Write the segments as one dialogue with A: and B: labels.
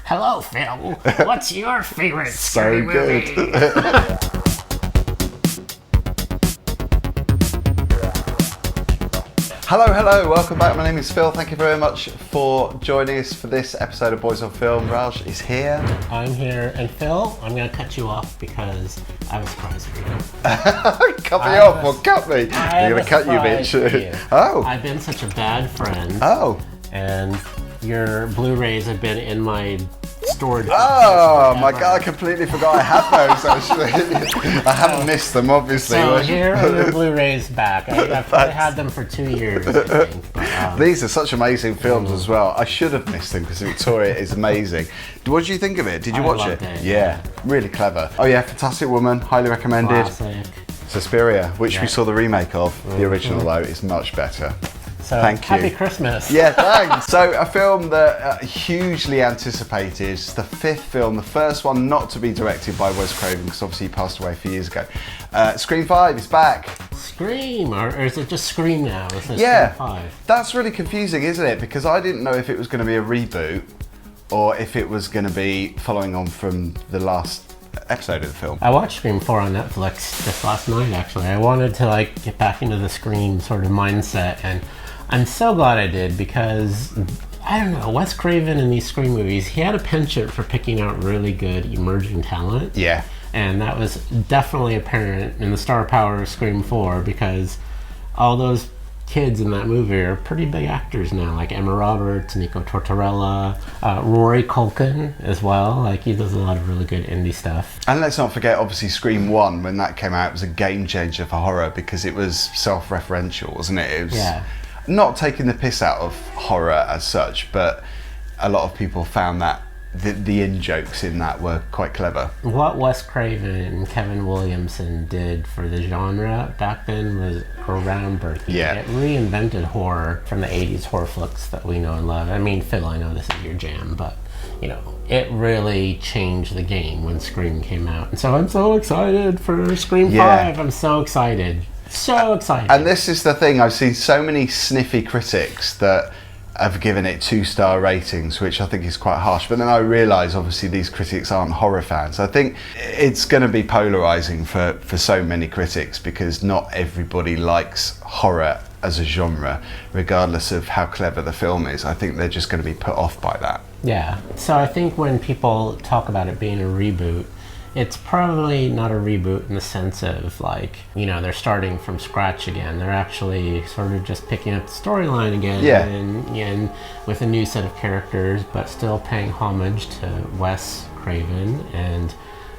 A: Hello, Phil. What's your favorite
B: So
A: scary
B: good.
A: movie?
B: Hello, welcome back. My name is Phil. Thank you very much for joining us for this episode of Boys on Film. Raj is here.
A: I'm here, and Phil, I'm going to cut you off because I have a surprise for you.
B: Cut me off or cut me? You're going to cut you, bitch. Oh.
A: I've been such a bad friend.
B: Oh.
A: And your Blu-rays have been in my storage.
B: Oh my god, I completely forgot I had those actually. I haven't missed them, obviously.
A: So here are your Blu-rays back. I've probably had them for 2 years, I think. But,
B: these are such amazing films as well. I should have missed them because Victoria is amazing. What did you think of it? Did you watch it? Yeah, really clever. Oh yeah, fantastic woman, highly recommended.
A: Classic.
B: Suspiria, which we saw the remake of. The original though is much better.
A: So,
B: thank you.
A: Happy Christmas.
B: Yeah, thanks. So, a film that hugely anticipated. It's the fifth film, the first one not to be directed by Wes Craven, because obviously he passed away a few years ago. Scream 5 is back.
A: Scream, or is it just Scream now? Is it
B: Yeah,
A: Scream 5?
B: That's really confusing, isn't it? Because I didn't know if it was going to be a reboot or if it was going to be following on from the last episode of the film.
A: I watched Scream 4 on Netflix just last night, actually. I wanted to get back into the Scream sort of mindset, and I'm so glad I did because, I don't know, Wes Craven in these Scream movies, he had a penchant for picking out really good emerging talent.
B: Yeah.
A: And that was definitely apparent in the star power of Scream 4 because all those kids in that movie are pretty big actors now, like Emma Roberts, Nico Tortorella, Rory Culkin as well. He does a lot of really good indie stuff.
B: And let's not forget, obviously, Scream 1, when that came out, was a game changer for horror because it was self-referential, wasn't it? It was not taking the piss out of horror as such, but a lot of people found that the in-jokes in that were quite clever.
A: What Wes Craven and Kevin Williamson did for the genre back then was groundbreaking.
B: Yeah.
A: It reinvented horror from the 80s horror flicks that we know and love. I mean, Phil, I know this is your jam, but it really changed the game when Scream came out. And so I'm so excited for Scream 5. I'm so excited. So excited.
B: And this is the thing, I've seen so many sniffy critics that have given it 2-star ratings, which I think is quite harsh. But then I realise, obviously, these critics aren't horror fans. I think it's going to be polarising for so many critics because not everybody likes horror as a genre, regardless of how clever the film is. I think they're just going to be put off by that.
A: Yeah. So I think when people talk about it being a reboot, it's probably not a reboot in the sense of they're starting from scratch again. They're actually sort of just picking up the storyline again and with a new set of characters, but still paying homage to Wes Craven and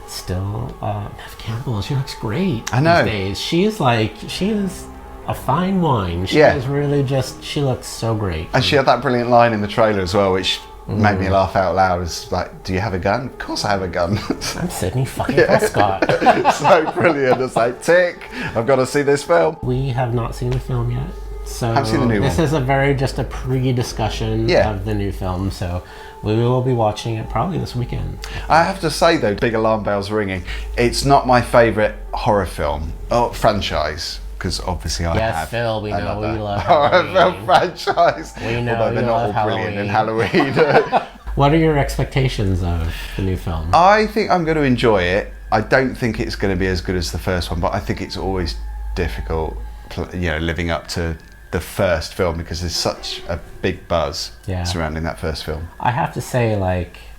A: still Neve Campbell. She looks great these days. She is a fine wine. She is really she looks so great.
B: And she had that brilliant line in the trailer as well, which made me laugh out loud. It's like, do you have a gun? Of course I have a gun.
A: I'm Sydney fucking Prescott.
B: So brilliant. It's like, tick, I've got to see this film.
A: We have not seen the film yet. So
B: I've seen the new one.
A: This is a pre-discussion of the new film. So we will be watching it probably this weekend.
B: I have to say though, big alarm bells ringing. It's not my favourite horror film franchise. Because obviously I have.
A: Yes, Phil, we know you love
B: horror
A: Halloween.
B: film franchise.
A: We know
B: although they're
A: you
B: not
A: love
B: all brilliant in
A: Halloween.
B: Halloween.
A: What are your expectations of the new film?
B: I think I'm going to enjoy it. I don't think it's going to be as good as the first one, but I think it's always difficult, living up to the first film because there's such a big buzz surrounding that first film.
A: I have to say,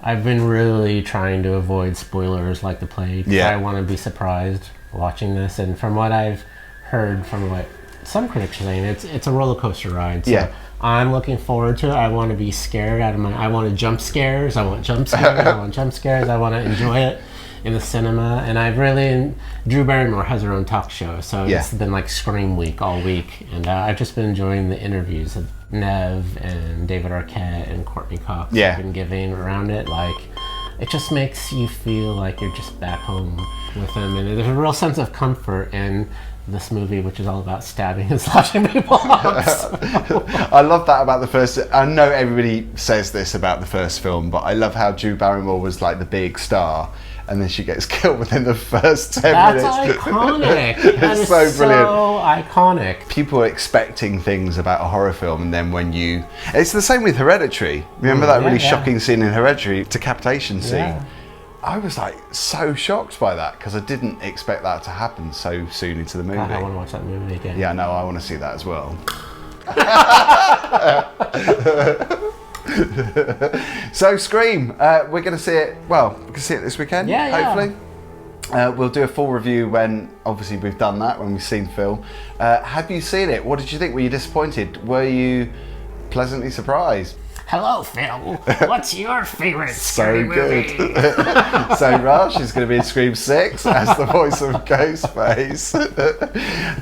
A: I've been really trying to avoid spoilers like the plague. I want to be surprised watching this, and from what I've heard from what some critics are saying, it's a roller coaster ride. So I'm looking forward to it. I want to be scared out of I want jump scares. I want jump scares. I want jump scares. I want to enjoy it in the cinema. And Drew Barrymore has her own talk show, so it's been Scream Week all week, and I've just been enjoying the interviews of Neve and David Arquette and Courteney Cox have been giving around it. It just makes you feel like you're just back home with them, and there's a real sense of comfort. And this movie, which is all about stabbing and slashing people up. So.
B: I love that about the first. I know everybody says this about the first film, but I love how Drew Barrymore was like the big star, and then she gets killed within the first 10 minutes.
A: That's iconic.
B: It's so brilliant.
A: So iconic.
B: People are expecting things about a horror film, and then when you... It's the same with Hereditary. Remember that really shocking scene in Hereditary, decapitation scene?
A: Yeah.
B: I was like so shocked by that because I didn't expect that to happen so soon into the movie.
A: I want to watch that movie again.
B: Yeah, no, I want to see that as well. So Scream, we're going to see it. Well, we can see it this weekend. Hopefully. We'll do a full review when obviously we've done that, when we've seen the film. Have you seen it? What did you think? Were you disappointed? Were you pleasantly surprised?
A: Hello, Phil. What's your favorite
B: So
A: scary
B: good.
A: movie?
B: So Raj is going to be in Scream 6 as the voice of Ghostface.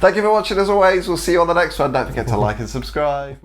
B: Thank you for watching as always. We'll see you on the next one. Don't forget to like and subscribe.